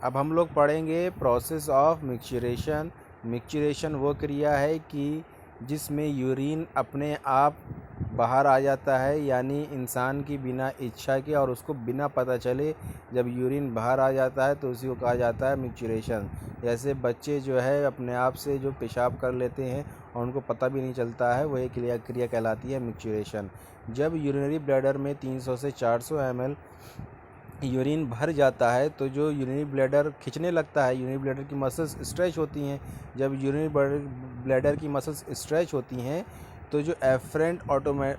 अब हम लोग पढ़ेंगे प्रोसेस ऑफ मिक्सचरेशन। मिक्सचरेशन वो क्रिया है कि जिसमें यूरिन अपने आप बाहर आ जाता है, यानी इंसान की बिना इच्छा के और उसको बिना पता चले जब यूरिन बाहर आ जाता है तो उसी को कहा जाता है मिक्सचरेशन। जैसे बच्चे जो है अपने आप से जो पेशाब कर लेते हैं और उनको पता भी नहीं चलता है, वही क्रिया कहलाती है मिक्सचरेशन। जब यूरिनरी ब्लैडर में 300 से 400 ml यूरिन भर जाता है तो जो यूरिनरी ब्लैडर खिंचने लगता है, यूरिनरी ब्लैडर की मसल्स स्ट्रेच होती हैं। जब यूरिनरी ब्लैडर की मसल्स स्ट्रेच होती हैं तो जो एफरेंट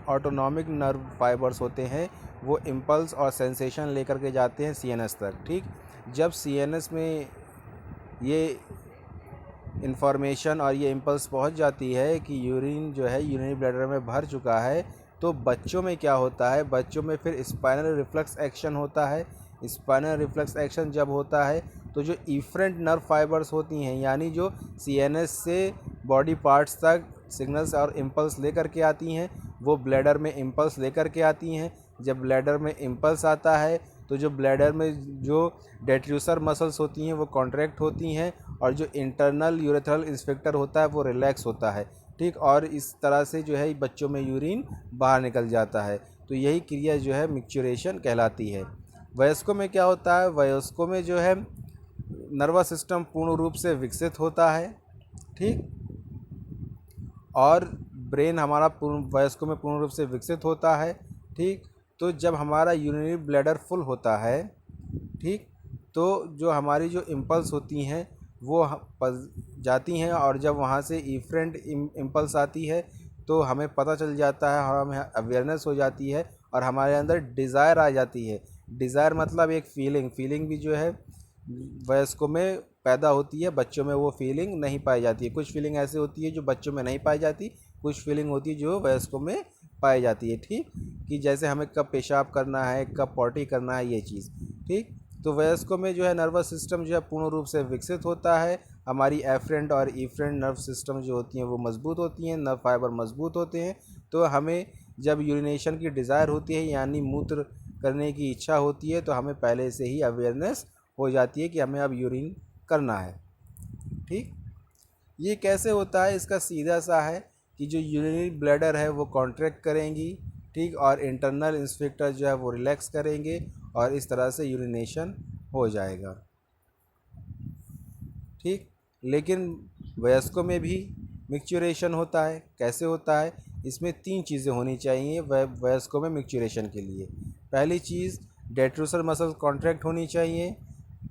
ऑटोनॉमिक नर्व फाइबर्स होते हैं वो इम्पल्स और सेंसेशन लेकर के जाते हैं सीएनएस तक। ठीक, जब सीएनएस में ये इन्फॉर्मेशन और ये इम्पल्स पहुंच जाती है कि यूरिन जो है यूरिनरी ब्लैडर में भर चुका है, तो बच्चों में क्या होता है, बच्चों में फिर स्पाइनल रिफ्लेक्स एक्शन होता है। स्पाइनल रिफ्लेक्स एक्शन जब होता है तो जो इफरेंट नर्व फाइबर्स होती हैं, यानी जो सीएनएस से बॉडी पार्ट्स तक सिग्नल्स और इम्पल्स लेकर के आती हैं, वो ब्लैडर में इम्पल्स लेकर के आती हैं। जब ब्लैडर में इम्पल्स आता है तो जो ब्लैडर में जो डेट्रूसर मसल्स होती हैं वो कॉन्ट्रैक्ट होती हैं और जो इंटरनल यूरेथ्रल इंस्पेक्टर होता है वो रिलैक्स होता है। ठीक, और इस तरह से जो है बच्चों में यूरिन बाहर निकल जाता है। तो यही क्रिया जो है मिक्सचरेशन कहलाती है। वयस्कों में क्या होता है, वयस्कों में जो है नर्वस सिस्टम पूर्ण रूप से विकसित होता है। ठीक, और ब्रेन हमारा पूर्ण वयस्कों में पूर्ण रूप से विकसित होता है। ठीक, तो जब हमारा यूरिनरी ब्लैडर फुल होता है, ठीक, तो जो हमारी जो इम्पल्स होती हैं वो जाती हैं और जब वहाँ से इफरेंट इम्पल्स आती है तो हमें पता चल जाता है और हमें अवेयरनेस हो जाती है और हमारे अंदर डिज़ायर आ जाती है। डिज़ायर मतलब एक फीलिंग भी जो है वयस्कों में पैदा होती है, बच्चों में वो फीलिंग नहीं पाई जाती है। कुछ फीलिंग ऐसी होती है जो बच्चों में नहीं पाई जाती, कुछ फीलिंग होती है जो वयस्कों में पाई जाती है। ठीक, कि जैसे हमें कब पेशाब करना है, कब पॉटी करना है, ये चीज़। ठीक, तो वयस्कों में जो है नर्वस सिस्टम जो है पूर्ण रूप से विकसित होता है। हमारी एफरेंट और इफरेंट नर्व सिस्टम जो होती हैं वो मजबूत होती हैं, नर्व फाइबर मजबूत होते हैं। तो हमें जब यूरिनेशन की डिज़ायर होती है, यानी मूत्र करने की इच्छा होती है, तो हमें पहले से ही अवेयरनेस हो जाती है कि हमें अब यूरिन करना है। ठीक, ये कैसे होता है, इसका सीधा सा है कि जो यूरिनरी ब्लैडर है वो कॉन्ट्रैक्ट करेंगी। ठीक, और इंटरनल इंस्पेक्टर जो है वो रिलैक्स करेंगे और इस तरह से यूरिनेशन हो जाएगा। ठीक, लेकिन वयस्कों में भी मिक्सचरेशन होता है। कैसे होता है, इसमें 3 चीज़ें होनी चाहिए वयस्कों में मिक्सचरेशन के लिए। पहली चीज़, डेट्रूसर मसल कॉन्ट्रैक्ट होनी चाहिए।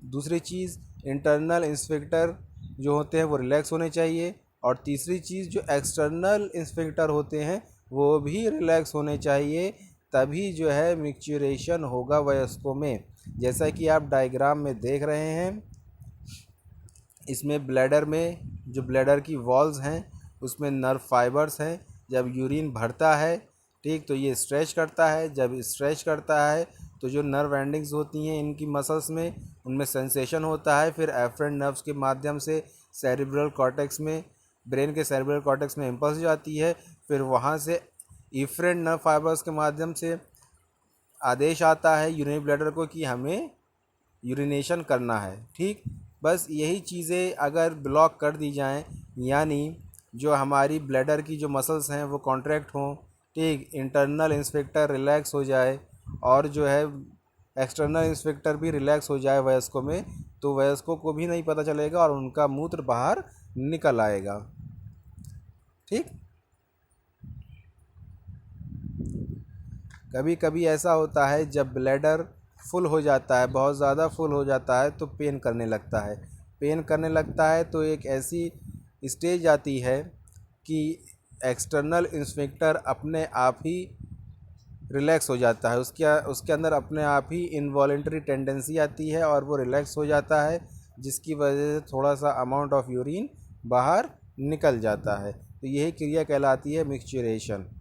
दूसरी चीज़, इंटरनल इंस्पेक्टर जो होते हैं वो रिलैक्स होने चाहिए। और तीसरी चीज़, जो एक्सटर्नल इंस्पेक्टर होते हैं वो भी रिलैक्स होने चाहिए, तभी जो है मिक्सचरेशन होगा वयस्कों में। जैसा कि आप डायग्राम में देख रहे हैं, इसमें ब्लैडर में जो ब्लैडर की वॉल्स हैं उसमें नर्व फाइबर्स हैं। जब यूरिन भरता है, ठीक, तो ये स्ट्रेच करता है। जब स्ट्रेच करता है तो जो नर्व एंडिंग्स होती हैं इनकी मसल्स में, उनमें सेंसेशन होता है। फिर एफरेंट नर्व्स के माध्यम से सेरिब्रल कॉर्टेक्स में, ब्रेन के सेरिब्रल कॉर्टेक्स में इम्पल्स जाती है। फिर वहाँ से इफरेंट नर्व फाइबर्स के माध्यम से आदेश आता है यूरिनरी ब्लैडर को कि हमें यूरिनेशन करना है। ठीक, बस यही चीज़ें अगर ब्लॉक कर दी जाएं, यानी जो हमारी ब्लैडर की जो मसल्स हैं वो कॉन्ट्रैक्ट हों, ठीक, इंटरनल इंस्पेक्टर रिलैक्स हो जाए और जो है एक्सटर्नल इंस्पेक्टर भी रिलैक्स हो जाए वयस्कों में, तो वयस्कों को भी नहीं पता चलेगा और उनका मूत्र बाहर निकल आएगा। ठीक, कभी कभी ऐसा होता है जब ब्लैडर फुल हो जाता है, बहुत ज़्यादा फुल हो जाता है, तो पेन करने लगता है। पेन करने लगता है तो एक ऐसी स्टेज आती है कि एक्सटर्नल इंस्पेक्टर अपने आप ही रिलैक्स हो जाता है। उसके अंदर अपने आप ही इनवॉलेंटरी टेंडेंसी आती है और वो रिलैक्स हो जाता है, जिसकी वजह से थोड़ा सा अमाउंट ऑफ यूरिन बाहर निकल जाता है। तो यही क्रिया कहलाती है मिक्सचरेशन।